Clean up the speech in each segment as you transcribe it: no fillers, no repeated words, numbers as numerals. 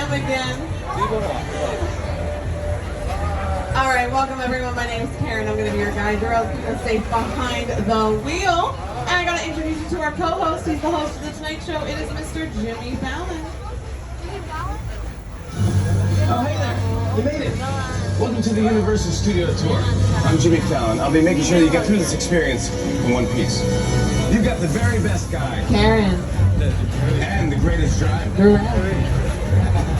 am again. All right, welcome everyone. My name is Karen. I'm going to be your guide. Girls, keep us safe behind the wheel. And I got to introduce you to our co-host. He's the host of The Tonight Show. It is Mr. Jimmy Fallon. Oh, hey there. You made it. Welcome to the Universal Studio Tour. I'm Jimmy Fallon. I'll be making sure you get through this experience in one piece. You've got the very best guy. Karen. And the greatest driver.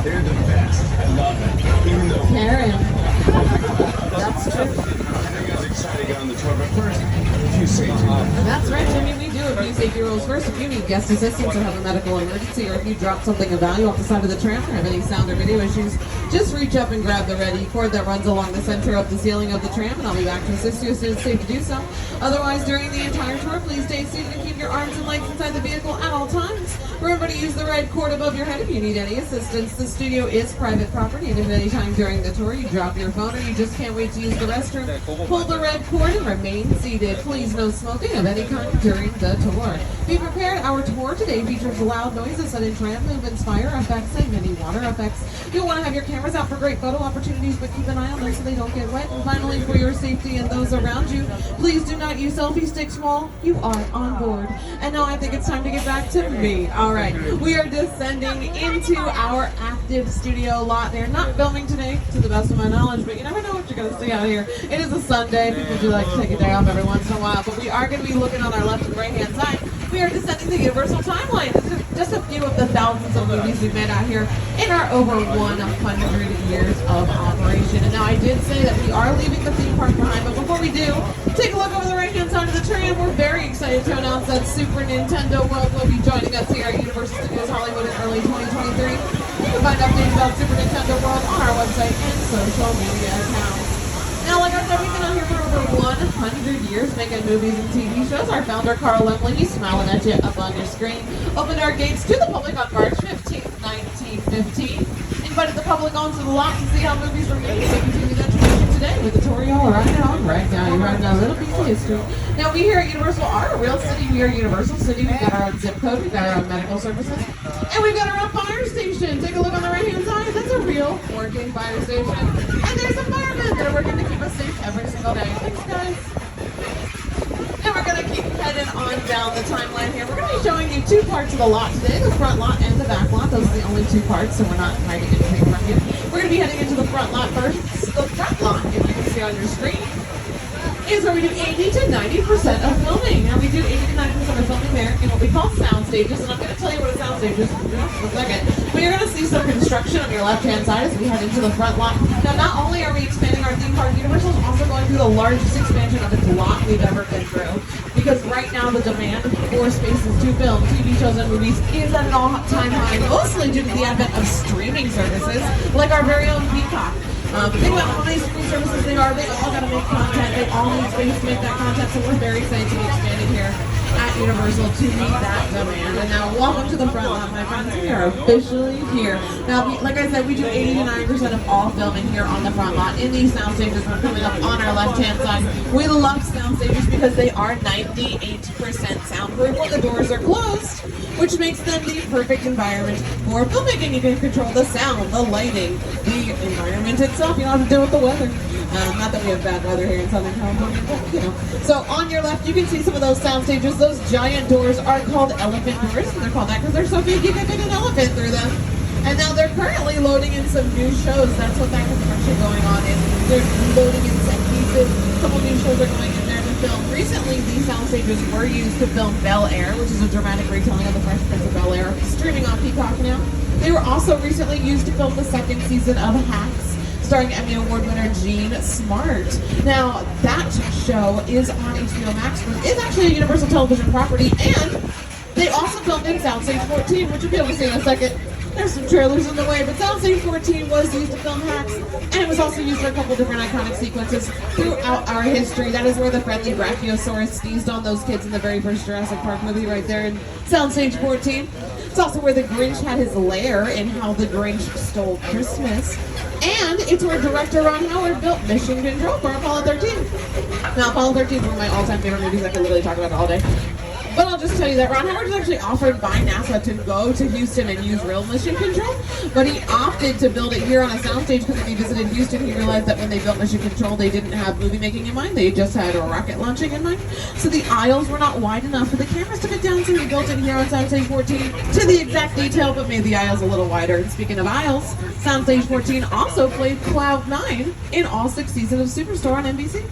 They're the best. I love it. Even though... Karen. That's true. You guys are excited to get on the tour, but first, a few safety rules. That's right, Jimmy. We do a few safety rules. First, if you need guest assistance or have a medical emergency, or if you drop something of value off the side of the tram or have any sound or video issues, just reach up and grab the red cord that runs along the center of the ceiling of the tram, and I'll be back to assist you as soon as it's safe to do so. Otherwise, during the entire tour, please stay seated and keep your arms and legs inside the vehicle at all times. Remember to use the red cord above your head if you need any assistance. The studio is private property, and if at any time during the tour you drop your phone or you just can't wait to use the restroom, pull the red cord and remain seated. Please no smoking of any kind during the tour. Be prepared, our tour today features loud noises, sudden tram movements, fire effects, and many water effects. You'll want to have your cameras out for great photo opportunities, but keep an eye on them so they don't get wet. And finally, for your safety and those around you, please do not use selfie sticks while you are on board. And now I think it's time to get back to me. All right, we are descending into our active studio lot. They're not filming today, to the best of my knowledge, but you never know what you're going to see out here. It is a Sunday. People do like to take a day off every once in a while, but we are going to be looking on our left and right hand side. We are descending the Universal timeline. This is just a few of the thousands of movies we've made out here in our over 100 years of operation. And now I did say that we are leaving the theme park behind, but before we do, take a look over the right-hand side of the tram. We're very excited to announce that Super Nintendo World will be joining us here at Universal Studios Hollywood in early 2023. You can find updates about Super Nintendo World on our website and social media accounts. Now, like I said, we've been out here for over 100 years making movies and TV shows. Our founder, Carl Laemmle, he's smiling at you up on your screen, opened our gates to the public on March 15th, 1915. Invited the public onto the lot to see how movies were made. So continue that tradition today with the tour you're riding on right now. You're riding a little piece of history. Now, we here at Universal are a real city. We are Universal City. We've got our own zip code. We've got our own medical services. And we've got our own fire station. Take a look on the right-hand side. That's a real working fire station. And there's a fireman that are working to keep us safe every single day. Thanks, guys. And we're going to keep heading on down the timeline here. We're going to be showing you two parts of the lot today, the front lot and the back lot. Those are the only two parts, so we're not hiding anything from you. We're going to be heading into the front lot first. The front lot, if you can see on your screen, is where we do 80 to 90% of filming. Now, we do 80 to 90% of filming there in what we call sound stages, and I'm going to tell you what a sound stage is in a second. But you're going to see some construction on your left-hand side as we head into the front lot. Now, not only are we expanding our theme park, Universal is also going through the largest expansion of its lot we've ever been through. Because right now, the demand for spaces to film TV shows and movies is at an all-time high, mostly due to the advent of streaming services, like our very own Peacock. Think about how many streaming services they are. They all got to make content. They all need space to make that content. So we're very excited to be expanding here at Universal to meet that demand. And now, welcome to the front lot, my friends. We are officially here. Now, like I said, we do 80 to 90% of all filming here on the front lot. In these sound stages, we're coming up on our left-hand side. We love sound stages because they are 98% soundproof when the doors are closed, which makes them the perfect environment for filmmaking. You can control the sound, the lighting, the environment itself. You don't have to deal with the weather. Not that we have bad weather here in Southern California, but you know. So on your left, you can see some of those sound stages. Those giant doors are called elephant doors, and they're called that because they're so big you can fit an elephant through them. And now they're currently loading in some new shows. That's what that construction going on is. They're loading in set pieces. A couple new shows are going in there to film. Recently, these sound stages were used to film Bel Air, which is a dramatic retelling of the Fresh Prince of Bel Air, streaming on Peacock now. They were also recently used to film the second season of Hacks, starring Emmy Award winner Jean Smart. Now, that show is on HBO Max, which is actually a Universal Television property, and they also filmed in Soundstage 14, which you'll be able to see in a second. There's some trailers in the way, but Soundstage 14 was used to film Hacks, and it was also used for a couple different iconic sequences throughout our history. That is where the friendly Brachiosaurus sneezed on those kids in the very first Jurassic Park movie, right there in Soundstage 14. It's also where the Grinch had his lair in How the Grinch Stole Christmas. And it's where director Ron Howard built Mission Control for Apollo 13. Now, Apollo 13 is one of my all-time favorite movies. I could literally talk about it all day. But I'll just tell you that Ron Howard was actually offered by NASA to go to Houston and use real mission control, but he opted to build it here on a soundstage because when he visited Houston, he realized that when they built mission control, they didn't have movie making in mind. They just had rocket launching in mind. So the aisles were not wide enough for the cameras to fit down, so he built it here on Soundstage 14 to the exact detail, but made the aisles a little wider. And speaking of aisles, Soundstage 14 also played Cloud 9 in all 6 seasons of Superstore on NBC.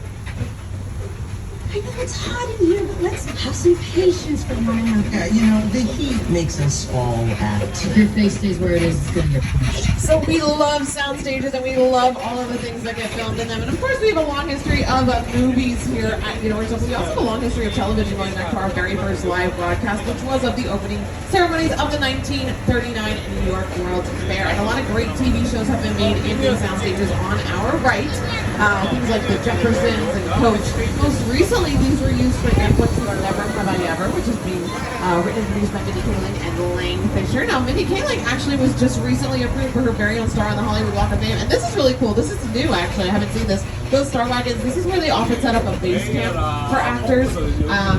I know it's hot in here, but let's have some patience for a moment. Yeah, you know, the heat makes us all act. If your face stays where it is, it's gonna get punched. So we love sound stages and we love all of the things that get filmed in them. And of course we have a long history of movies here at Universal. We also have a long history of television going back to our very first live broadcast, which was of the opening ceremonies of the 1939 New York World's Fair. And a lot of great TV shows have been made in these sound stages on our right. Things like The Jeffersons and Coach. Most recently, these were used for Netflix's Never Have I Ever, which is being written and produced by Mindy Kaling and Lang Fisher. Now, Mindy Kaling actually was just recently approved for her very own star on the Hollywood Walk of Fame, and this is really cool. This is new, actually. I haven't seen this. Those Star Wagons, this is where they often set up a base camp for actors.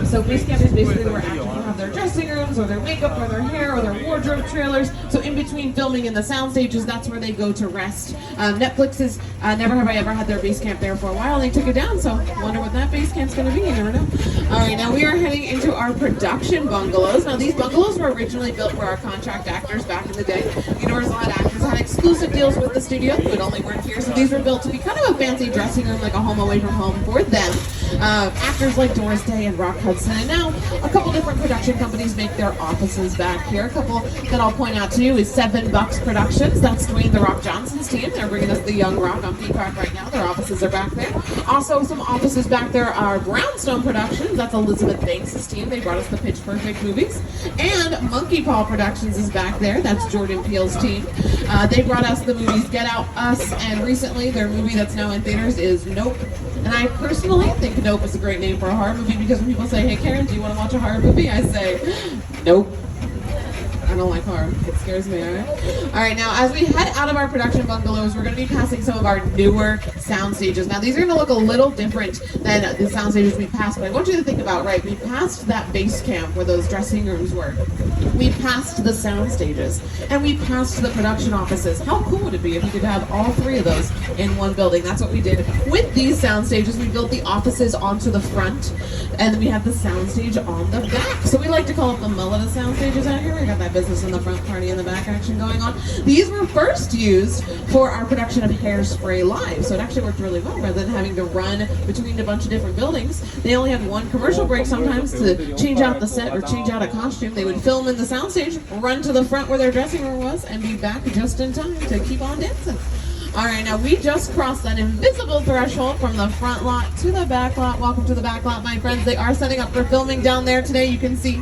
So base camp is basically where actors will have their dressing rooms or their makeup or their hair or their wardrobe trailers. So in between filming in the sound stages, that's where they go to rest. Netflix's Never Have I Ever had their base camp there for a while. They took it down, so wonder what that base camp's going to be. You never know. All right, now we are heading into our production bungalows. Now these bungalows were originally built for our contract actors back in the day. Universal had actors had exclusive deals with the studio who had only worked here, so these were built to be kind of a fancy dressing room, like a home away from home for them. Actors like Doris Day and Rock Hudson, and now a couple different production companies make their offices back here. A couple that I'll point out to you is 7 Bucks Productions. That's Dwayne The Rock Johnson's team. They're bringing us the Young Rock on Peacock right now. Their offices are back there. Also, some offices back there are Brownstone Productions. That's Elizabeth Banks' team. They brought us the Pitch Perfect movies. And Monkey Paw Productions is back there. That's Jordan Peele's team. They brought us the movies Get Out, Us, and recently their movie that's now in theaters is Nope. And I personally think Nope is a great name for a horror movie because when people say, hey Karen, do you want to watch a horror movie? I say, nope. I don't like horror. It scares me, alright? Alright, now as we head out of our production bungalows, we're going to be passing some of our newer sound stages. Now these are going to look a little different than the sound stages we passed, but I want you to think about, right, we passed that base camp where those dressing rooms were. We passed the sound stages, and we passed the production offices. How cool would it be if we could have all 3 of those in one building? That's what we did. With these sound stages, we built the offices onto the front, and then we have the sound stage on the back. So we like to call it the mullet of sound stages out here. We got that business in the front, party in the back action going on. These were first used for our production of Hairspray Live, so it actually worked really well. Rather than having to run between a bunch of different buildings, they only had one commercial break sometimes to change out the set or change out a costume. They would film in the soundstage, run to the front where their dressing room was, and be back just in time to keep on dancing. All right, now we just crossed that invisible threshold from the front lot to the back lot. Welcome to the back lot, my friends. They are setting up for filming down there today. You can see,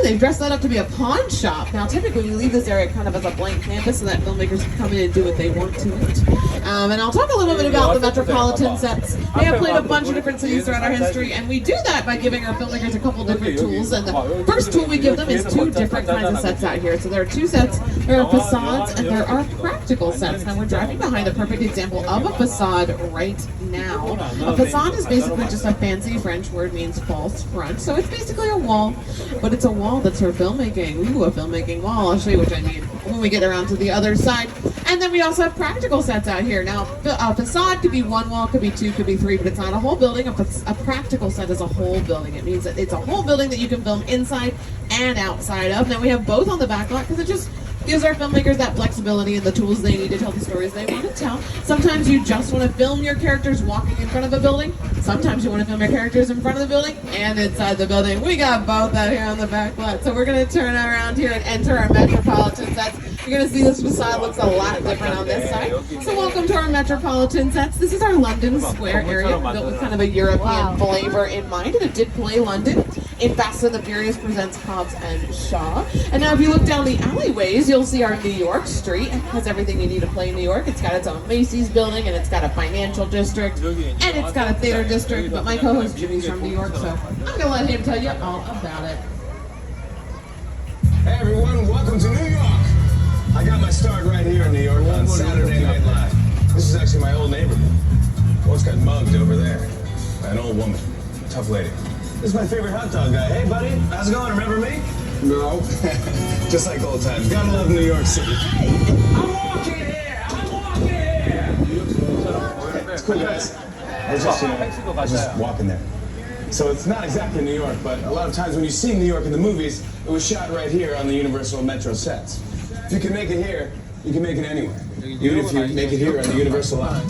they've dressed that up to be a pawn shop. Now, typically we leave this area kind of as a blank canvas so that filmmakers can come in and do what they want to it. And I'll talk a little bit about the Metropolitan sets. They have played a bunch of different cities throughout our history, and we do that by giving our filmmakers a couple different tools. And the first tool we give them is 2 different kinds of sets out here. So there are 2 sets. There are facades and there are practical sets. Now we're driving behind a perfect example of a facade right now. A facade is basically just a fancy French word, means false front. So it's basically a wall, but it's a wall that's for filmmaking. Ooh, a filmmaking wall. I'll show you what I mean when we get around to the other side. And then we also have practical sets out here. Now, a facade could be 1 wall, could be 2, could be 3, but it's not a whole building. A practical set is a whole building. It means that it's a whole building that you can film inside and outside of. Now we have both on the back lot because it just gives our filmmakers that flexibility and the tools they need to tell the stories they want to tell. Sometimes you just want to film your characters walking in front of a building. Sometimes you want to film your characters in front of the building and inside the building. We got both out here on the back lot. So we're going to turn around here and enter our Metropolitan sets. You're going to see this facade looks a lot different on this side. So welcome to our Metropolitan sets. This is our London Square area, built with kind of a European flavor in mind. And it did play London in Fast and the Furious presents Hobbs and Shaw. And now if you look down the alleyways, you'll see our New York Street. It has everything you need to play in New York. It's got its own Macy's building, and it's got a financial district, and it's got a theater district. But my co-host Jimmy's from New York, so I'm going to let him tell you all about it. Hey everyone, welcome to New York. I got my start right here in New York on Saturday Night Live. This is actually my old neighborhood. Once got mugged over there by an old woman, tough lady. This is my favorite hot dog guy. Hey, buddy, how's it going? Remember me? No. Just like old times. Gotta love New York City. I'm walking here! I'm walking here! It's cool, guys. I was just walking there. So it's not exactly New York, but a lot of times when you see New York in the movies, it was shot right here on the Universal Metro sets. If you can make it here, you can make it anywhere. Even if you make it here on the Universal line.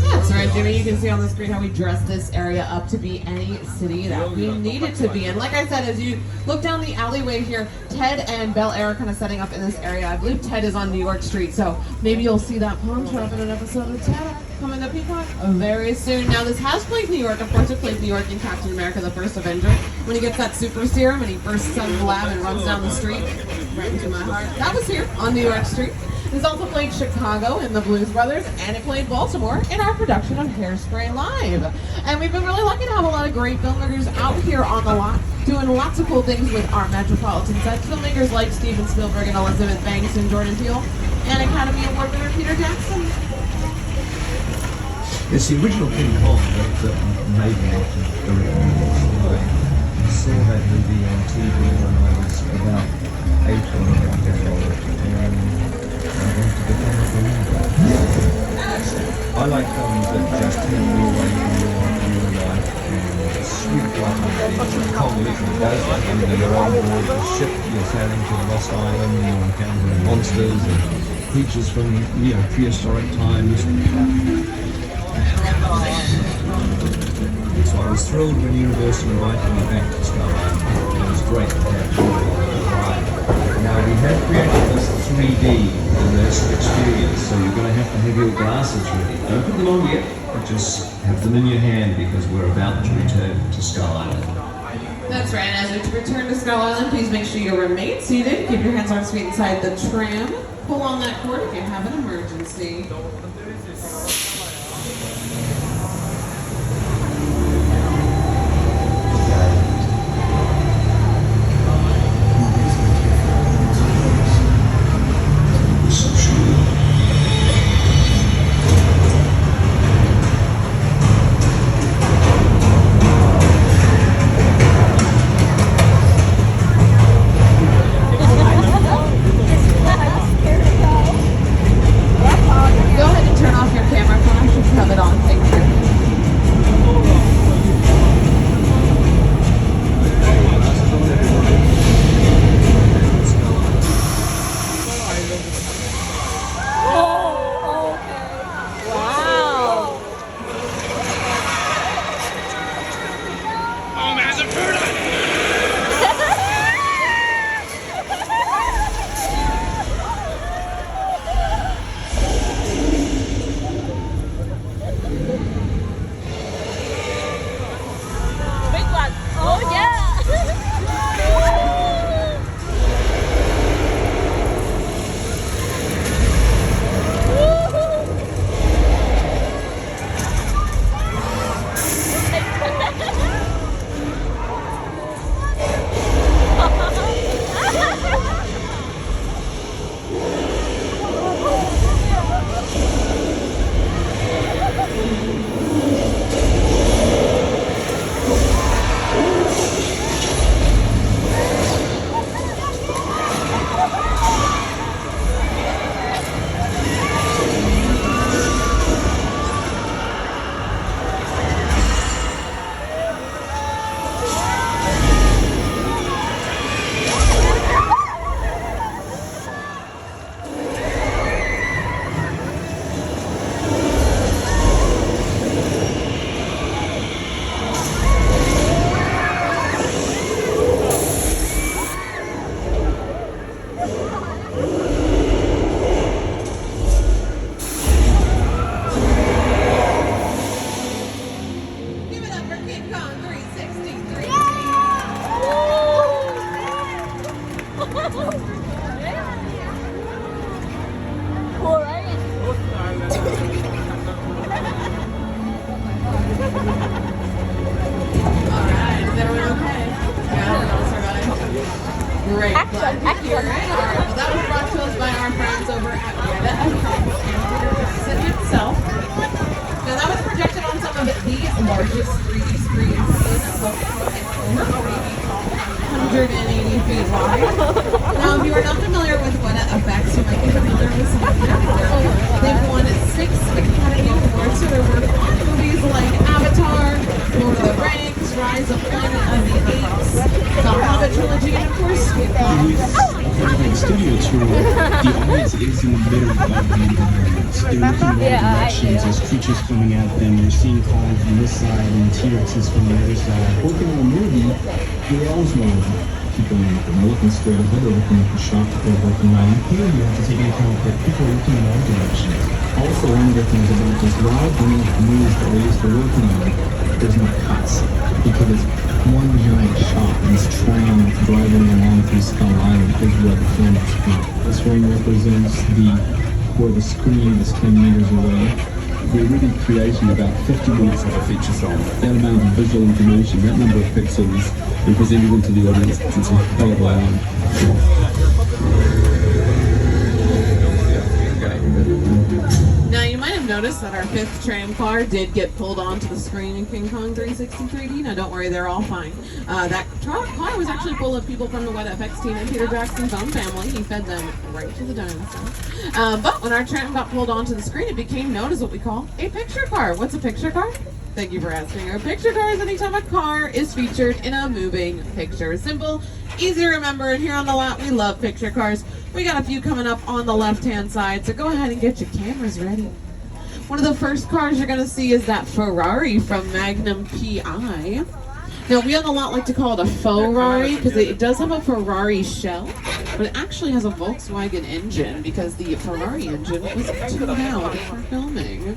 That's right, Jimmy. You can see on the screen how we dressed this area up to be any city that we need it to be. And like I said, as you look down the alleyway here, Ted and Bel Air are kind of setting up in this area. I believe Ted is on New York Street, so maybe you'll see that pawn shop in an episode of Ted coming to Peacock very soon. Now, this has played New York. Of course, it played New York in Captain America: The First Avenger, when he gets that super serum and he bursts some blab and runs down the street right into my heart. That was here on New York Street. It's also played Chicago in The Blues Brothers, and it played Baltimore in our production of Hairspray Live. And we've been really lucky to have a lot of great filmmakers out here on the lot, doing lots of cool things with our metropolitan sets. Filmmakers like Steven Spielberg and Elizabeth Banks and Jordan Peele, and Academy Award winner Peter Jackson. It's the original King Kong that made me want to direct movies. I saw that movie on TV when I was about 8 or 9 years old, and I wanted to become a filmmaker. I like films that just take you away from your real life and sweep like the Kong literally does that. I mean, you're on board the ship, you're sailing to the Lost Island, you're encountering monsters and creatures from, prehistoric times. So I was thrilled when Universal invited me back to Sky Island. It was great to have the ride. Now we have created this 3D immersive experience, so you're going to have your glasses ready. Don't put them on yet, but just have them in your hand because we're about to return to Sky Island. That's right, and as we return to Sky Island, please make sure you remain seated. Keep your hands on feet inside the tram. Pull on that cord if you have an emergency. Go ahead and turn off your camera flash and have it on. Thank you. Big one. Oh yeah. Give it up for King Kong 363. Cool, right? Alright, is everyone okay? Yeah, we're all survived. Great, glad to hear it. Alright, well that was brought to us by our friends over at Greta and Peter Jackson himself. Now that was projected on some of the 680 feet wide. Now, if you are not familiar with Weta FX, you might be familiar with some of their work. They've won 6 Academy Awards for their work on movies like Avatar, Lord of the Rings, Rise of Planet of the Apes, the Hobbit trilogy, and of course, Squid Like studio tour, the audience is in the middle of the environment. They're looking in all directions. There's creatures coming at them. They're seeing cars from this side and T-Rexes from the other side. Working on a movie, they always want to keep them looking. They're looking straight ahead. They're looking at the shot that they're working on. And here you have to take into account that people are looking in all directions. Also, one of the things about this live movies that we used to working on, there's no cuts because it's one giant shot. This train driving along through Skull Island is where the film is from. This one represents where the screen is 10 meters away. We're really creating about 50 minutes of a feature film. That amount of visual information, that number of pixels, and presenting them to the audience, it's a hell of a lot. Now, you might have noticed that our 5th tram car did get pulled onto the screen in King Kong 360 3D. Now, don't worry, they're all fine. That car was actually full of people from the Weta FX team and Peter Jackson's own family. He fed them right to the dinosaurs. But when our tram got pulled onto the screen, it became known as what we call a picture car. What's a picture car? Thank you for asking. A picture car is anytime a car is featured in a moving picture. Simple, easy to remember, and here on the lot, we love picture cars. We got a few coming up on the left-hand side, so go ahead and get your cameras ready. One of the first cars you're going to see is that Ferrari from Magnum PI. Now, we on the lot like to call it a faux Ferrari because it does have a Ferrari shell, but it actually has a Volkswagen engine because the Ferrari engine was tuned out for filming.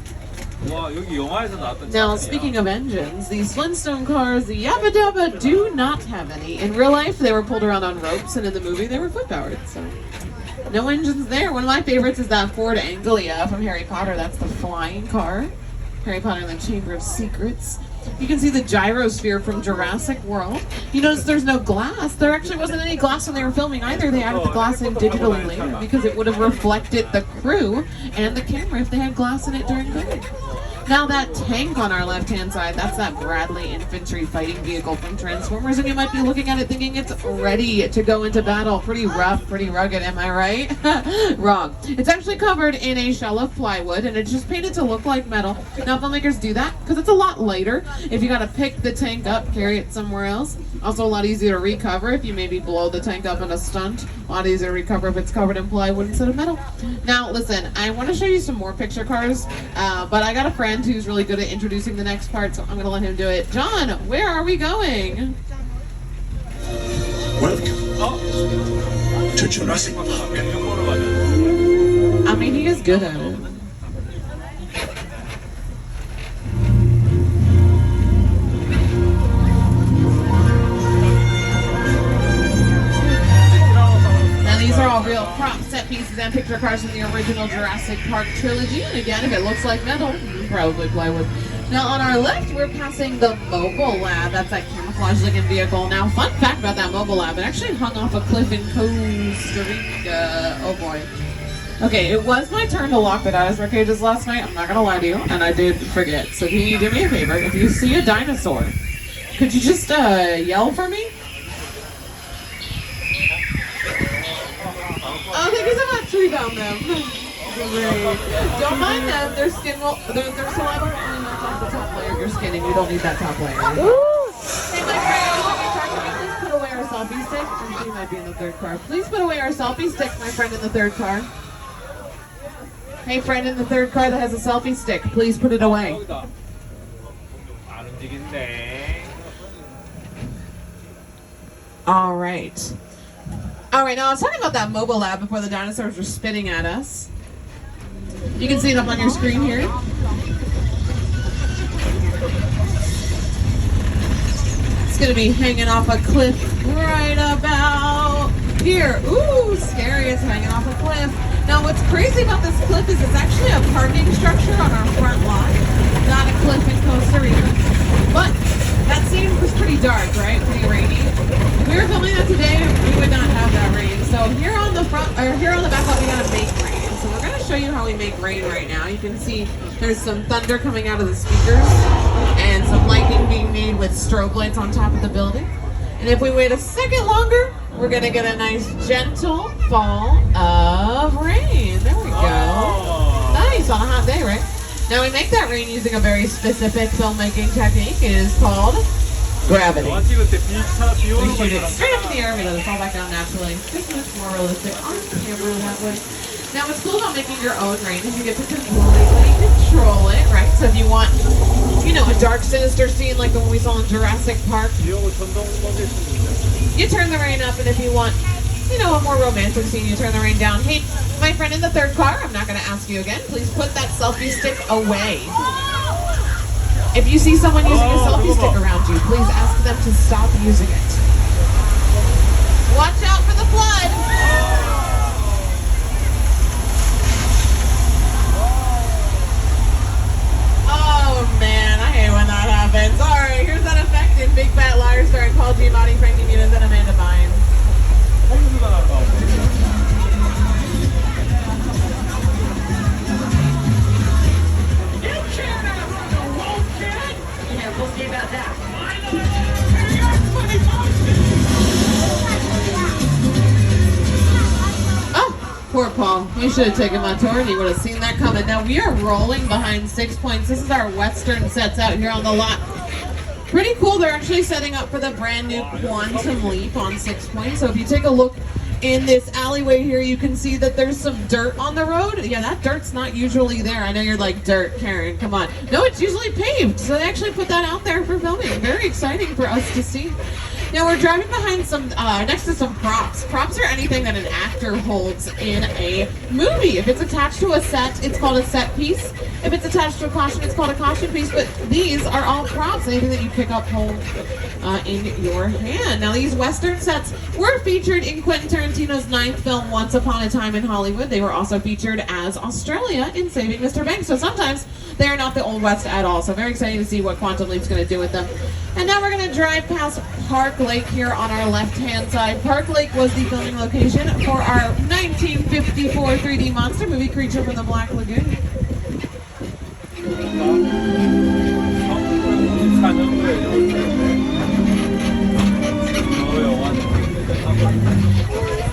Now, speaking of engines, these Flintstone cars, the Yabba Dabba, do not have any. In real life, they were pulled around on ropes, and in the movie, they were foot-powered, so no engines there. One of my favorites is that Ford Anglia from Harry Potter. That's the flying car. Harry Potter and the Chamber of Secrets. You can see the gyrosphere from Jurassic World. You notice there's no glass. There actually wasn't any glass when they were filming either. They added the glass in digitally later because it would have reflected the crew and the camera if they had glass in it during filming. Now that tank on our left-hand side, that's that Bradley infantry fighting vehicle from Transformers, and you might be looking at it thinking it's ready to go into battle. Pretty rough, pretty rugged, am I right? Wrong. It's actually covered in a shell of plywood, and it's just painted to look like metal. Now, filmmakers do that because it's a lot lighter. If you gotta pick the tank up, carry it somewhere else. Also a lot easier to recover if you maybe blow the tank up in a stunt. A lot easier to recover if it's covered in plywood instead of metal. Now, listen, I want to show you some more picture cars, but I got a friend who's really good at introducing the next part, so I'm going to let him do it. John, where are we going? Welcome to Jurassic Park. I mean, he is good at it. These are all real prop set pieces and picture cars from the original Jurassic Park trilogy. And again, if it looks like metal, you can probably plywood. Now on our left, we're passing the Mobile Lab. That's that camouflage-looking vehicle. Now, fun fact about that Mobile Lab, it actually hung off a cliff in Costa Rica. Oh boy. Okay, it was my turn to lock the dinosaur cages last night. I'm not gonna lie to you, and I did forget. So can you do me a favor? If you see a dinosaur, could you just yell for me? Oh, thank you so much. We found them. Great. Don't mind them. Their skin will, their saliva will only melt off the top layer of your skin, and you don't need that top layer. Hey, my friend, can you please put away our selfie stick? Or she might be in the third car. Please put away our selfie stick, my friend in the third car. Hey, friend in the third car that has a selfie stick, please put it away. All right. All right, now I was talking about that Mobile Lab before the dinosaurs were spitting at us. You can see it up on your screen here. It's gonna be hanging off a cliff right about here. Ooh, scary, it's hanging off a cliff. Now what's crazy about this cliff is it's actually a parking structure on our front lot, not a cliff in Costa Rica. But that scene was pretty dark, right? Pretty rainy. If we were filming that today, we would not have that rain. So here on the front, or here on the back lot, we gotta make rain. So we're gonna show you how we make rain right now. You can see there's some thunder coming out of the speakers and some lightning being made with strobe lights on top of the building. And And if we wait a second longer, we're gonna get a nice gentle fall of rain. There we go. Nice on a hot day, right? Now we make that rain using a very specific filmmaking technique. It is called gravity. We shoot it straight up in the air, we let it fall back down naturally. Just looks more realistic on camera that way. Now what's cool about making your own rain is you get to completely control it, right? So if you want, you know, a dark, sinister scene like the one we saw in Jurassic Park, you turn the rain up, and if you want, you know, a more romantic scene, you turn the rain down. Hey, my friend in the third car, I'm not going to ask you again. Please put that selfie stick away. If you see someone using a selfie stick around you, please ask them to stop using it. Watch out for the flood. Oh man, I hate when that happens. Alright, here's that effect in Big Fat Liars starring Paul Giamatti, Frankie Muniz, and Amanda Bynes. Oh, poor Paul. You should have taken my tour and you would have seen that coming. Now we are rolling behind 6 points. This is our Western sets out here on the lot. Pretty cool. They're actually setting up for the brand new Quantum Leap on 6 points. So if you take a look in this alleyway here, you can see that there's some dirt on the road. Yeah, that dirt's not usually there. I know you're like, dirt, Karen, come on. No, it's usually paved. So they actually put that out there for filming. Very exciting for us to see. Now we're driving behind some, next to some props. Props are anything that an actor holds in a movie. If it's attached to a set, it's called a set piece. If it's attached to a costume, it's called a costume piece. But these are all props, anything that you pick up, hold in your hand. Now these Western sets were featured in Quentin Tarantino's 9th film, Once Upon a Time in Hollywood. They were also featured as Australia in Saving Mr. Banks. So sometimes they are not the Old West at all. So very exciting to see what Quantum Leap's going to do with them. And now we're going to drive past Park Lake here on our left-hand side. Park Lake was the filming location for our 1954 3D monster movie, Creature from the Black Lagoon.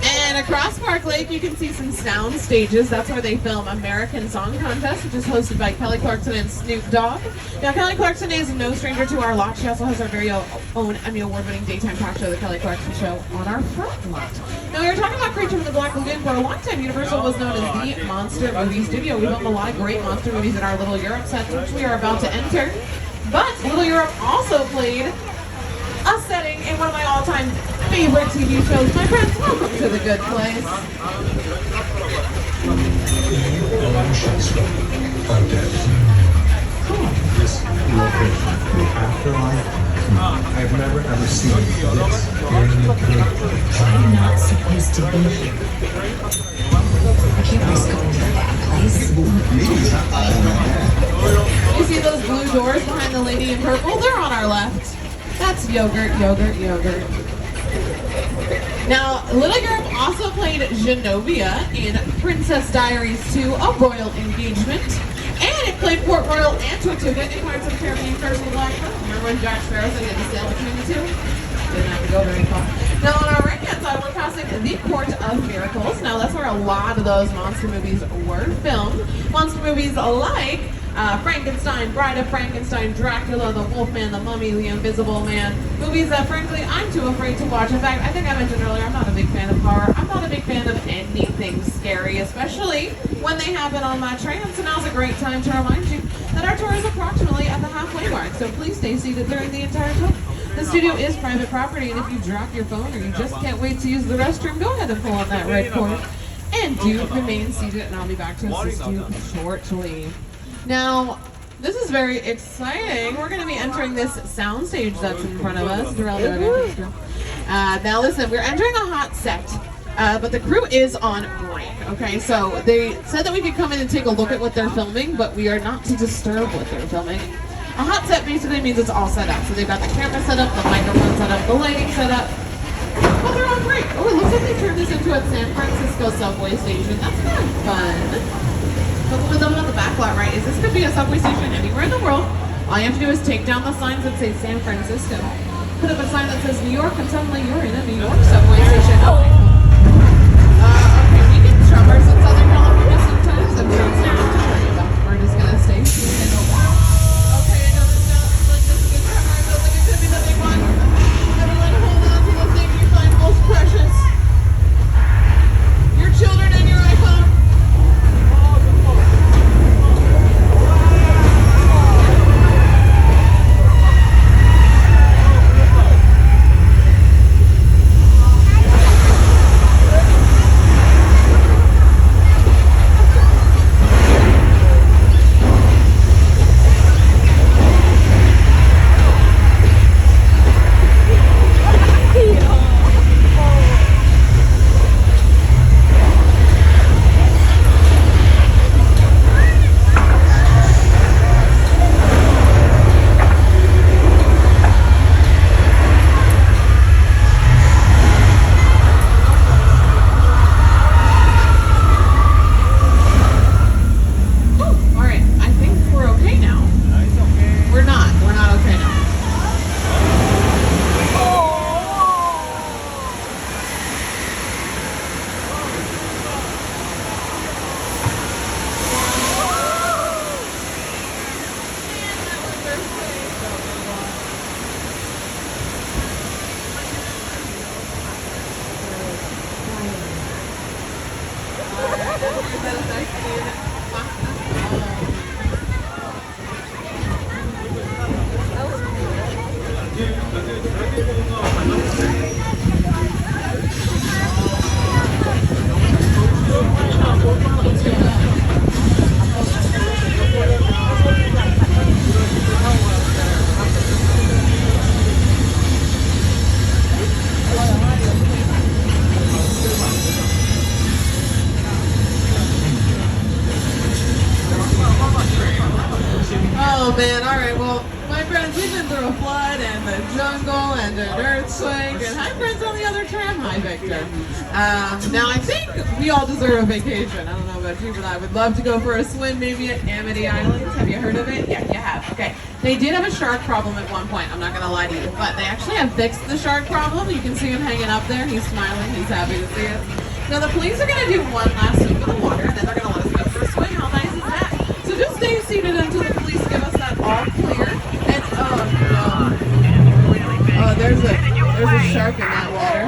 And across Park Lake, you can see some sound stages. That's where they film American Song Contest, which is hosted by Kelly Clarkson and Snoop Dogg. Now, Kelly Clarkson is no stranger to our lot. She also has our very own Emmy Award-winning daytime talk show, The Kelly Clarkson Show, on our front lot. Now, we were talking about Creature from the Black Lagoon. For a long time, Universal was known as the Monster Movie Studio. We filmed a lot of great monster movies in our Little Europe set, which we are about to enter. But Little Europe also played a setting in one of my all-time favorite TV shows. My friends, welcome to The Good Place. This location, the afterlife, I've never ever seen this during the day. I'm not supposed to be here. I can't risk going to that place. You see those blue doors behind the lady in purple? They're on our left. That's yogurt, yogurt, yogurt. Now, Little Europe also played Genovia in Princess Diaries 2, A Royal Engagement. And it played Port Royal and Tortuga in Pirates of the Caribbean, Curse of the Black Pearl. Remember when Jack Sparrow said he had to sail between the two? Didn't have to go very far. Now, on our right-hand side, we're passing the Court of Miracles. Now, that's where a lot of those monster movies were filmed. Monster movies like Frankenstein, Bride of Frankenstein, Dracula, The Wolfman, The Mummy, The Invisible Man. Movies that, frankly, I'm too afraid to watch. In fact, I think I mentioned earlier, I'm not a big fan of horror. I'm not a big fan of anything scary, especially when they happen on my train. So now's a great time to remind you that our tour is approximately at the halfway mark. So please stay seated during the entire tour. The studio is private property, and if you drop your phone or you just can't wait to use the restroom, go ahead and pull on that red cord. And do remain seated, and I'll be back to assist you shortly. Now, this is very exciting. We're going to be entering this soundstage that's in front of us. Now listen, we're entering a hot set, but the crew is on break, okay? So they said that we could come in and take a look at what they're filming, but we are not to disturb what they're filming. A hot set basically means it's all set up. So they've got the camera set up, the microphone set up, the lighting set up. But they're on break. Oh, it looks like they turned this into a San Francisco subway station. That's kind of fun. But what was up about the back lot, right, is this could be a subway station anywhere in the world. All you have to do is take down the signs that say San Francisco. put up a sign that says New York, and suddenly you're in a New York subway station. Oh. Okay, we get troubles in Southern California sometimes. I'm sure it's not to worry about. We're just gonna stay seated. Okay, I know this sounds like this is a good tremor. It feels like it could be the big one. Everyone hold on to the thing you find most precious. Your children and your iPhone. Oh man, alright, well, my friends, we've been through a flood and the jungle and an earthquake, and hi friends on the other tram, hi Victor. Now I think we all deserve a vacation. I don't know about you, but I would love to go for a swim maybe at Amity Islands. Have you heard of it? Yeah, you have. Okay. They did have a shark problem at one point, I'm not gonna lie to you, but they actually have fixed the shark problem. You can see him hanging up there, he's smiling, he's happy to see us. Now the police are gonna do one last sweep of the water, and then they're gonna let us go for a swim. How nice is that? So just stay seated until the police give us that all clear. And there's a shark in that water.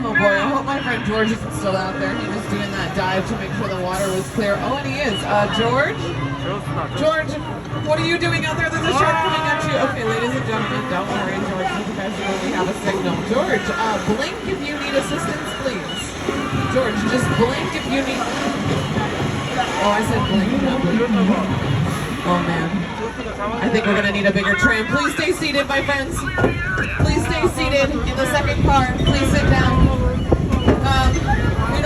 Oh boy, I hope my friend George isn't still out there. He was doing that dive to make sure the water was clear. Oh, and he is. George, what are you doing out there? There's a shark coming at you. Okay, ladies and gentlemen, don't worry, George. You guys know we have a signal. George, blink if you need assistance, please. George, just blink if you need. Oh, I said blink. Not blink. Oh man. I think we're gonna need a bigger tram. Please stay seated, my friends. Please stay seated in the second car. Please sit down. We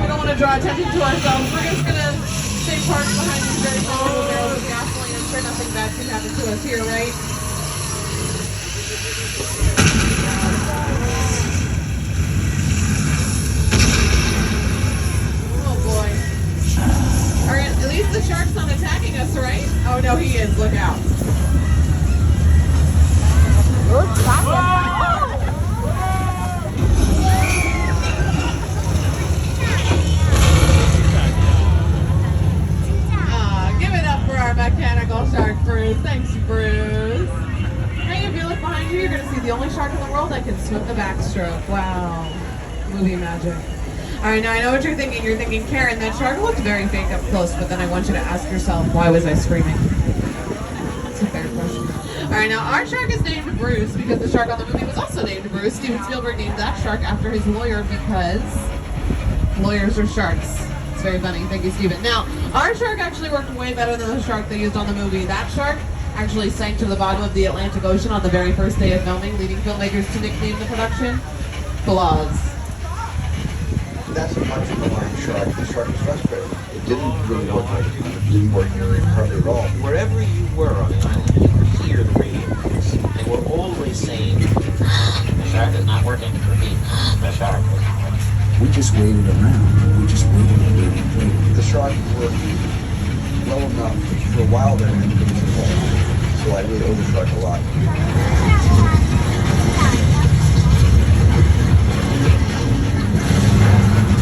don't want to draw attention to ourselves. We're just gonna stay parked behind these very valuable barrels of gasoline. I'm sure nothing bad can happen to us here, right? Oh boy. Alright, at least the shark's not attacking us, right? Oh no, he is. Look out. Give it up for our mechanical shark, Bruce. Thanks, Bruce. Hey, if you look behind you, you're going to see the only shark in the world that can swim the backstroke. Wow. Movie magic. Alright, now I know what you're thinking. You're thinking, Karen, that shark looked very fake up close, but then I want you to ask yourself, why was I screaming? That's a fair question. Alright, now our shark is named Bruce because the shark on the movie was also named Bruce. Steven Spielberg named that shark after his lawyer because lawyers are sharks. It's very funny. Thank you, Steven. Now, our shark actually worked way better than the shark they used on the movie. That shark actually sank to the bottom of the Atlantic Ocean on the very first day of filming, leading filmmakers to nickname the production Flaws. That's a much of a line shark. The shark was frustrated. It didn't really work like it didn't work hardly at all. Wherever you were on the island, you could hear the radio waves. They were always saying, the shark is not working. Repeat, the shark is not working. We just waited around. We just waited and waited and waited. The shark worked well enough for a while there and it was involved. so I really overcharge a lot.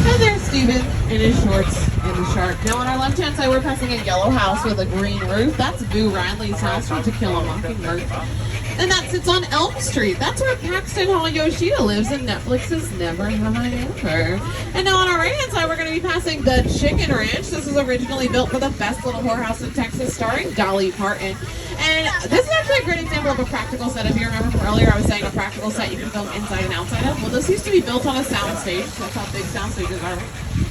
Hi there, Steven, in his shorts and the shark. Now on our left-hand side, we're passing a yellow house with a green roof. That's Boo Radley's house from To Kill a Mockingbird. And that sits on Elm Street. That's where Paxton Hall Yoshida lives in Netflix's Never Have I Ever. And now on our right-hand side, we're going to be passing the Chicken Ranch. This was originally built for the best little whorehouse in Texas, starring Dolly Parton. And this is actually a great example of a practical set. If you remember from earlier, I was saying a practical set you can film inside and outside of. Well, this used to be built on a soundstage. That's how big sound stages are.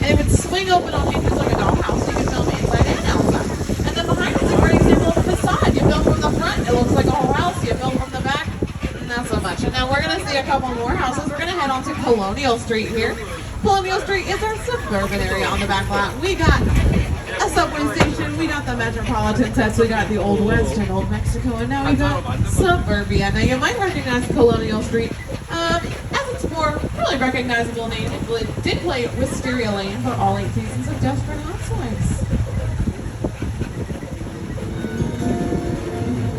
And it would swing open on hinges like a dollhouse. So you could film inside and outside. And then behind us is a great example of a facade. You film from the front, it looks like a whole house. You film from the back, not so much. And now we're going to see a couple more houses. We're going to head on to Colonial Street here. Colonial Street is our suburban area on the back lot. We got a subway station, we got the metropolitan sets, we got the Old West and Old Mexico, and now we got suburbia. Now you might recognize Colonial Street as its more really recognizable name. It did play Wisteria Lane for all 8 seasons of Desperate Housewives.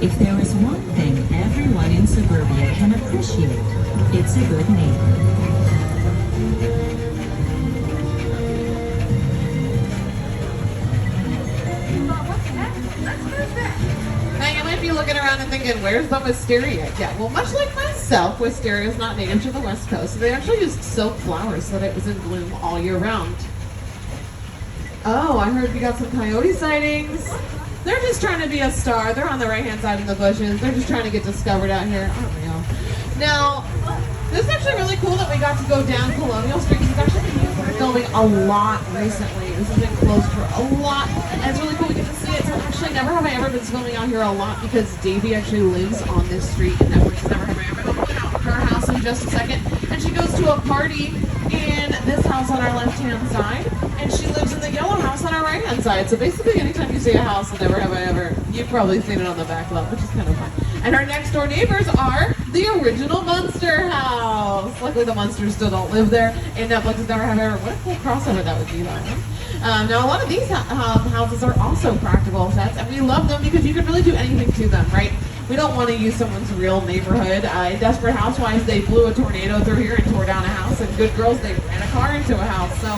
If there is one thing everyone in suburbia can appreciate, it's a good neighbor. Now you might be looking around and thinking, where's the wisteria? Yeah, well, much like myself, wisteria is not native to the West Coast. So they actually used silk flowers so that it was in bloom all year round. Oh, I heard you got some coyote sightings. They're just trying to be a star. They're on the right-hand side in the bushes. They're just trying to get discovered out here. Aren't we all? Now, this is actually really cool that we got to go down Colonial Street. We've actually been used for filming a lot recently. This has been closed for a lot. And it's really cool we get to see it. So actually, never have I ever been filming out here a lot because Davey actually lives on this street. And Netflix never have I ever been pulling out her house in just a second. And she goes to a party in this house on our left-hand side. And she lives in the yellow house on our right-hand side. So basically, anytime you see a house, and never have I ever, you've probably seen it on the back lot, which is kind of fun. And our next door neighbors are the original Munster house. Luckily, the Munsters still don't live there. And Netflix never have ever. What a cool crossover that would be, though. Now, a lot of these houses are also practical sets, and we love them because you can really do anything to them, right? We don't want to use someone's real neighborhood. In Desperate Housewives, they blew a tornado through here and tore down a house. And Good Girls, they ran a car into a house. So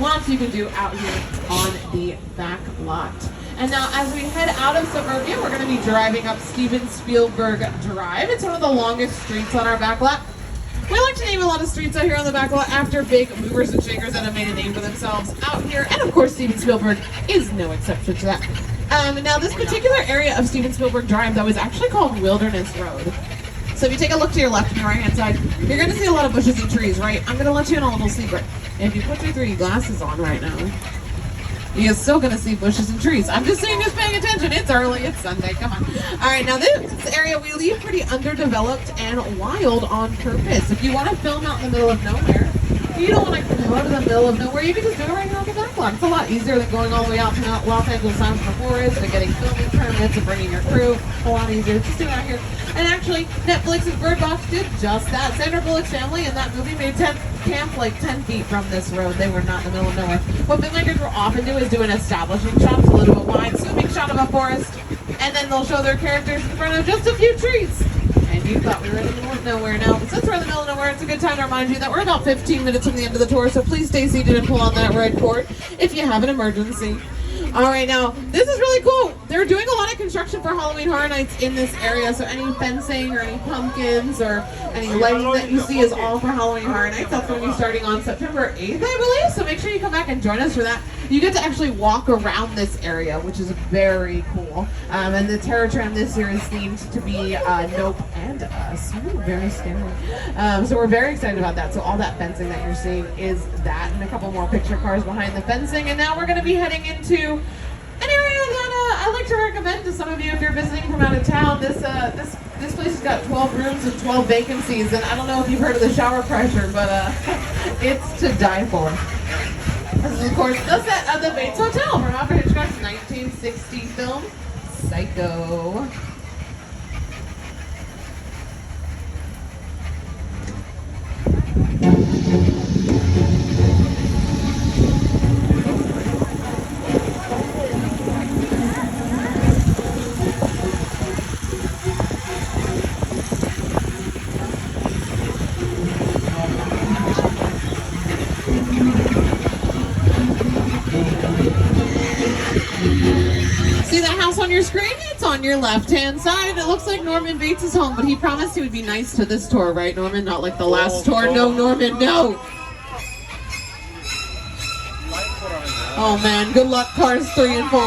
lots you can do out here on the back lot. And now as we head out of suburbia, we're going to be driving up Steven Spielberg Drive. It's one of the longest streets on our back lot. We like to name a lot of streets out here on the back lot after big movers and shakers that have made a name for themselves out here. And of course, Steven Spielberg is no exception to that. Now this particular area of Steven Spielberg Drive, though, is actually called Wilderness Road. So if you take a look to your left and your right-hand side, you're going to see a lot of bushes and trees, right? I'm going to let you in on a little secret. If you put your 3D glasses on right now, you're still going to see bushes and trees. I'm just saying, just paying attention. It's early. It's Sunday. Come on. All right, now this area we leave pretty underdeveloped and wild on purpose. If you want to film out in the middle of nowhere, you don't want to go to the middle of nowhere. You can just do it right here on the back lot. It's a lot easier than going all the way out to Los Angeles Sound for the Forest and getting filming permits and bringing your crew. A lot easier. Just do it out here. And actually, Netflix's Bird Box did just that. Sandra Bullock's family in that movie made camp like 10 feet from this road. They were not in the middle of nowhere. What filmmakers will often do is do an establishing shot, a little bit wide, zooming shot of a forest, and then they'll show their characters in front of just a few trees. And you thought we were in the middle of nowhere now. But since we're in the middle of nowhere, it's a good time to remind you that we're about 15 minutes from the end of the tour, so please stay seated and pull on that red cord if you have an emergency. All right, now, this is really cool. They're doing a lot of construction for Halloween Horror Nights in this area, so any fencing or any pumpkins or any lighting that you see is all for Halloween Horror Nights. That's going to be starting on September 8th, I believe, so make sure you come back and join us for that. You get to actually walk around this area, which is very cool. And the Terror Tram this year is themed to be Nope and Us. Ooh, very scary. So we're very excited about that. So all that fencing that you're seeing is that, and a couple more picture cars behind the fencing. And now we're going to be heading into an area that I like to recommend to some of you if you're visiting from out of town. This place has got 12 rooms and 12 vacancies, and I don't know if you've heard of the shower pressure, but it's to die for. This is, of course, the set of the Bates Hotel from Alfred Hitchcock's 1960 film, Psycho. your screen, it's on your left-hand side. It looks like Norman Bates is home, but he promised he would be nice to this tour, right, Norman? Not like the last tour. No, Norman, no. Oh, man. Good luck, cars 3 and 4.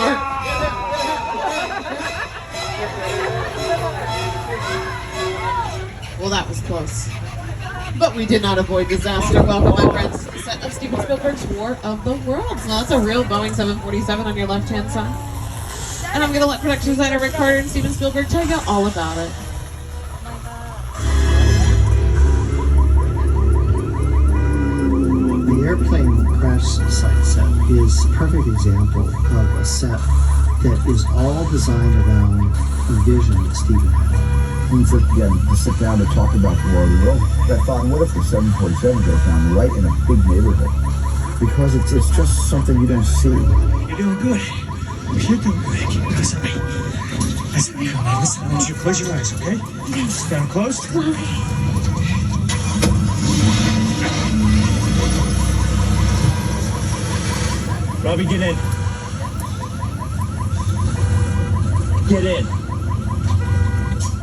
Well, that was close. But we did not avoid disaster. Welcome, my friends, to the set of Steven Spielberg's War of the Worlds. Now, that's a real Boeing 747 on your left-hand side. And I'm going to let production designer Rick Carter and Steven Spielberg tell you all about it. The airplane crash site set is a perfect example of a set that is all designed around a vision that Steven had. And to sit down to talk about the War of the Worlds, I thought, what if the 747 goes down right in a big neighborhood? Because it's just something you don't see. You're doing good. You're doing good. Listen to me. Listen to me. Listen, I want you to close your eyes, okay? Stand close. Robbie, get in. Get in.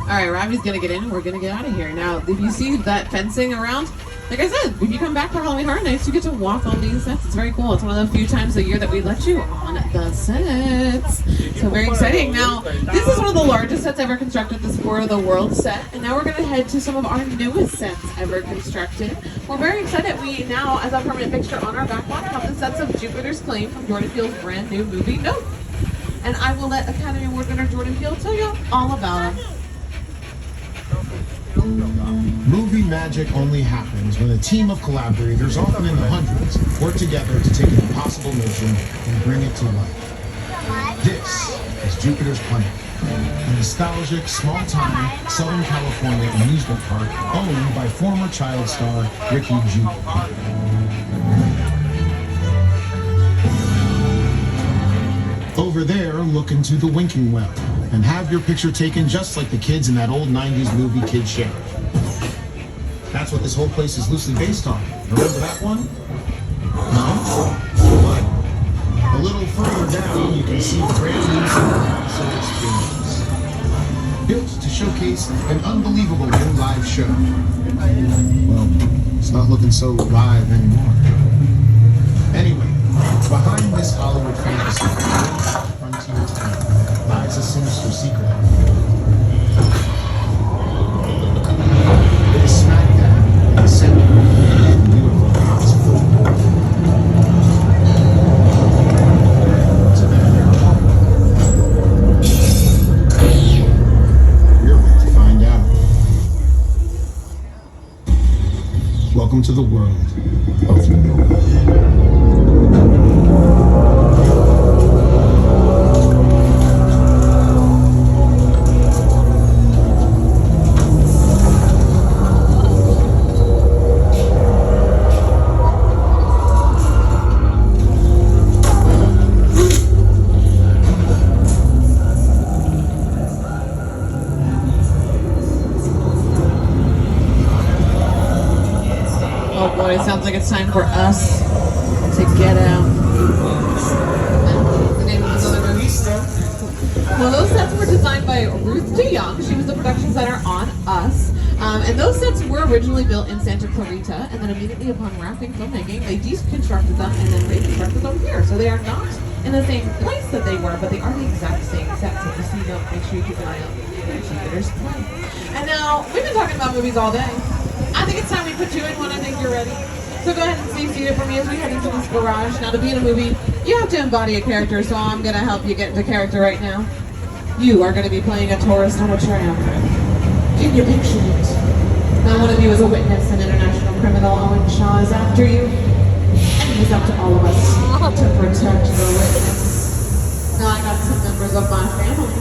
All right, Robbie's going to get in and we're going to get out of here. Now, if you see that fencing around, like I said, if you come back for Halloween Horror Nights, you get to walk on these sets. It's very cool. It's one of the few times a year that we let you on the sets. So very exciting. Now, this is one of the largest sets ever constructed, this War of the World set. And now we're going to head to some of our newest sets ever constructed. We're very excited. We now, as a permanent fixture on our backlot, have the sets of Jupiter's Claim from Jordan Peele's brand new movie, Nope. And I will let Academy Award winner Jordan Peele tell you all about him. Movie magic only happens when a team of collaborators, often in the hundreds, work together to take an impossible mission and bring it to life. This is Jupiter's Claim, a nostalgic, small-time Southern California amusement park owned by former child star Ricky Jupiter. Over there, look into the Winking Well and have your picture taken just like the kids in that old 90s movie Kid Sheriff. That's what this whole place is loosely based on. Remember that one? No? But a little further down, you can see the brand new Universal Experience. Built to showcase an unbelievable new live show. Well, it's not looking so live anymore. Anyway, behind this Hollywood fantasy, frontier town, lies a sinister secret. It is smack dab in the center of the UFO hospital. We're about to find out. Welcome to the world of the Nope. Oh boy, it sounds like it's time for us to get out. The name of another movie. Well, those sets were designed by Ruth DeYoung. She was the production designer on Us. And those sets were originally built in Santa Clarita, and then immediately upon wrapping filmmaking, they deconstructed them and then reconstructed them here. So they are not in the same place that they were, but they are the exact same sets. So if you see them, make sure you keep an eye out for Jupiter's Claim. And now, we've been talking about movies all day. I think it's time we put you in when I think you're ready. So go ahead and stay seated for me as we head into this garage. Now, to be in a movie, you have to embody a character, so I'm going to help you get into character right now. You are going to be playing a tourist on a tram. Can you picture it? Now, one of you is a witness, an international criminal. Owen Shaw is after you. And it is up to all of us to protect the witness. Now, I got some members of my family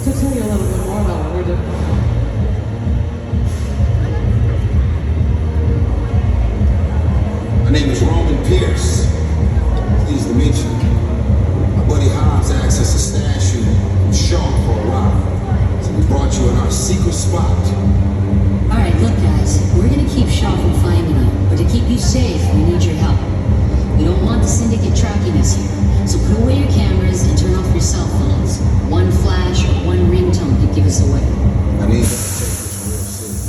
to tell you a little bit more about what we're doing. My name is Roman Pierce. Pleased to meet you. My buddy Hobbs asked us to stash you with Shaw for a while. So we brought you in our secret spot. Alright, look guys, we're gonna keep Shaw from finding you, but to keep you safe, we need your help. We don't want the syndicate tracking us here, so put away your cameras and turn off your cell phones. One flash, this away. I need y'all to take this real serious.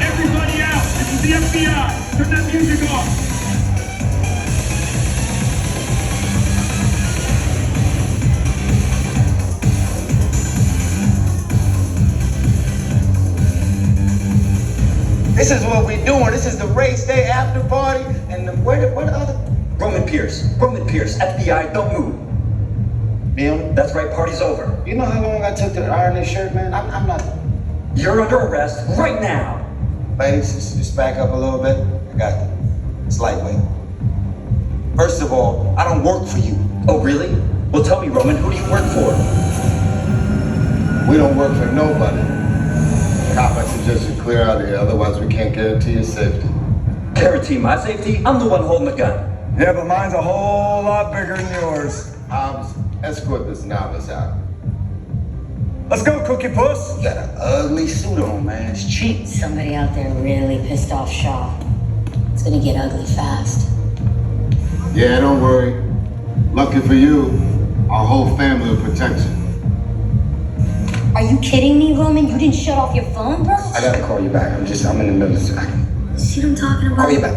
Everybody out! This is the FBI! Turn that music off! This is what we're doing. This is the race day after party. And where the other? Roman Pierce, FBI, don't move. Bill? That's right, party's over. You know how long I took to iron this shirt, man? I'm not. You're under arrest right now. Ladies, just back up a little bit. I got it. It's lightweight. First of all, I don't work for you. Oh, really? Well, tell me, Roman, who do you work for? We don't work for nobody. Cop, I suggest you clear out of here, otherwise we can't guarantee your safety. Guarantee my safety? I'm the one holding the gun. Yeah, but mine's a whole lot bigger than yours. Hobbs, escort this novice out. Let's go, Cookie Puss. You got an ugly suit on, man. It's cheap. Somebody out there really pissed off Shaw. It's gonna get ugly fast. Yeah, don't worry. Lucky for you, our whole family will protect you. Are you kidding me, Roman? You didn't shut off your phone, bro? I gotta call you back. I'm in the middle of See what I'm talking about? Call you back.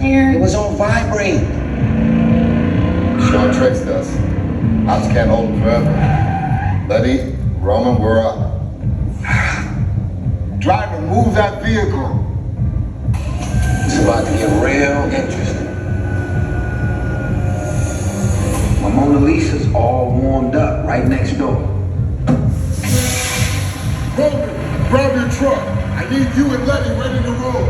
It was on vibrate. Sean tricks us. Hobbs can't hold him forever. Letty, Roman, we're up. Driver, move that vehicle. It's about to get real interesting. My Mona Lisa's all warmed up right next door. Roman, grab your truck. I need you and Letty ready to roll.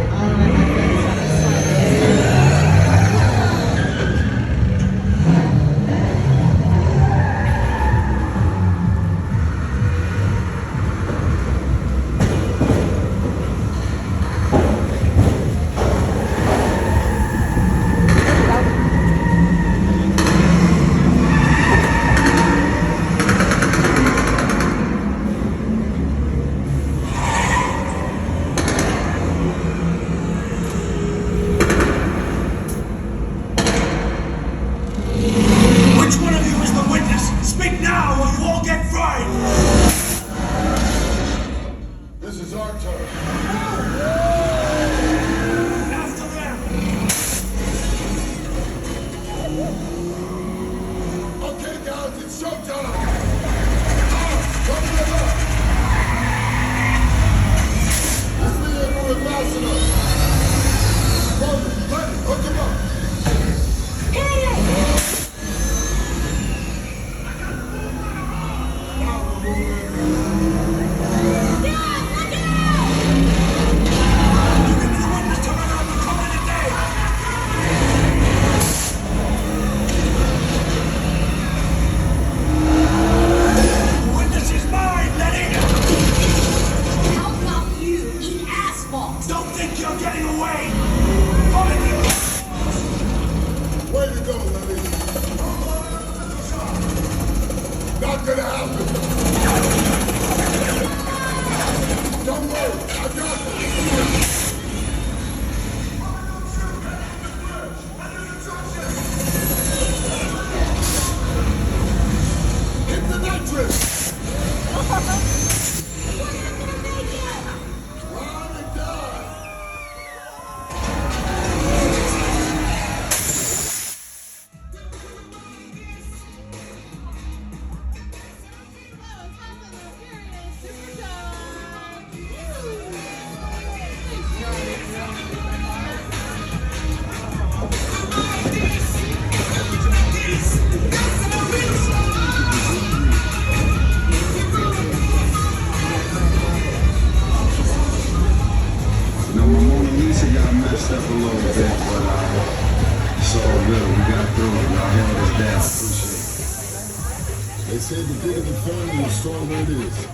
They said the bigger the family, the stronger it is.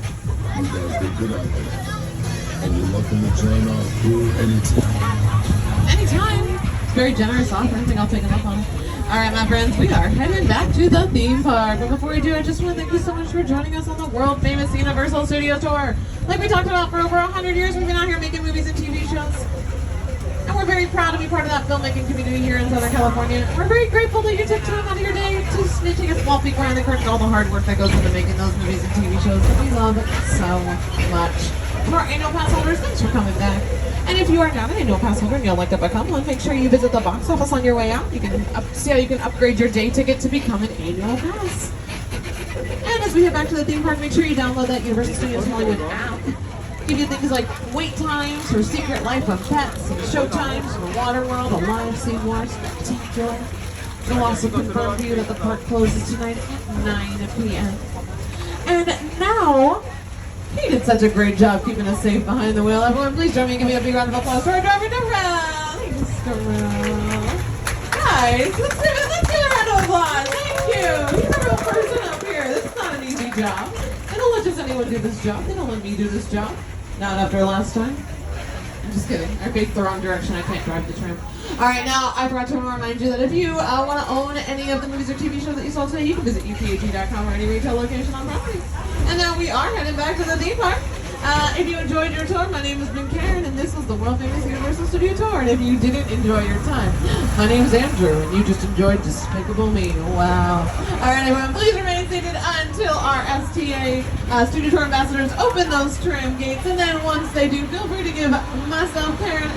You guys did good on that. And you're welcome to join our crew anytime. Anytime. It's very generous offer. I think I'll take it up on it. All right, my friends, we are headed back to the theme park. But before we do, I just want to thank you so much for joining us on the world-famous Universal Studio Tour. Like we talked about, for over 100 years, we've been out here making movies and TV shows. And we're very proud to be part of that filmmaking community here in Southern California. We're very grateful that you took time out of your day to take a small peek behind the curtain, all the hard work that goes into making those movies and TV shows that we love so much. For our annual pass holders, thanks for coming back. And if you are not an annual pass holder and you'd like to become one, make sure you visit the box office on your way out. You can see how you can upgrade your day ticket to become an annual pass. And as we head back to the theme park, make sure you download that Universal Studios Hollywood app. Give you things like wait times for Secret Life of Pets, and show times for Waterworld, Alive, SeaWorld, Spectacular. We'll also confirm for you that the park closes tonight at 9 p.m. And now, he did such a great job keeping us safe behind the wheel. Everyone, please join me and give me a big round of applause for our driver, Darrell. Thanks, Darrell. Guys, let's give a round of applause. Thank you. He's a real person up here. This is not an easy job. They don't let just anyone do this job. They don't let me do this job. Not after last time. I'm just kidding. I faced the wrong direction. I can't drive the tram. Alright, now I forgot to remind you that if you want to own any of the movies or TV shows that you saw today, you can visit upag.com or any retail location on property. And now we are heading back to the theme park. If you enjoyed your tour, my name has been Karen, and this was the world famous Universal Studio Tour. And if you didn't enjoy your time, my name's Andrew, and you just enjoyed Despicable Me. Wow. Alright, everyone, please remain seated until our STA Studio Tour ambassadors open those tram gates. And then once they do, feel free to give myself, Karen,